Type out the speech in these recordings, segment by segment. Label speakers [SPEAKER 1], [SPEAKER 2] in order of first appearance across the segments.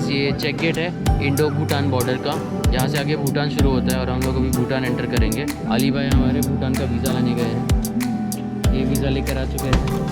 [SPEAKER 1] Guys, ये check gate है Indo Bhutan border का। यहाँ से आगे भूटान शुरू होता है और हम लोग अभी भूटान एंटर करेंगे। अली भाई हमारे भूटान का वीज़ा लाने गए हैं, ये वीज़ा लेकर आ चुके हैं।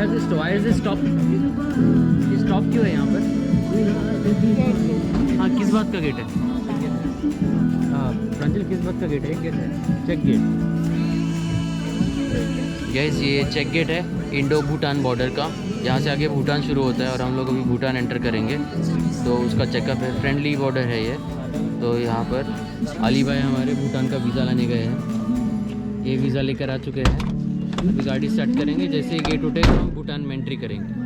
[SPEAKER 1] वाई इज स्टॉप क्यों है यहाँ पर? हाँ, किस बात का गेट है? हाँ प्रांजल, किस बात का गेट है? गेट है चेक गेट। गाइस ये चेक गेट है इंडो भूटान बॉर्डर का। यहाँ से आगे भूटान शुरू होता है और हम लोग अभी भूटान एंटर करेंगे, तो उसका चेकअप है। फ्रेंडली बॉर्डर है ये। तो यहाँ पर अली भाई हमारे भूटान का वीज़ा लाने गए हैं। ये वीज़ा लेकर आ चुके हैं। अभी गाड़ी स्टार्ट करेंगे, जैसे ही गेट उठेगा हम भूटान में एंट्री करेंगे।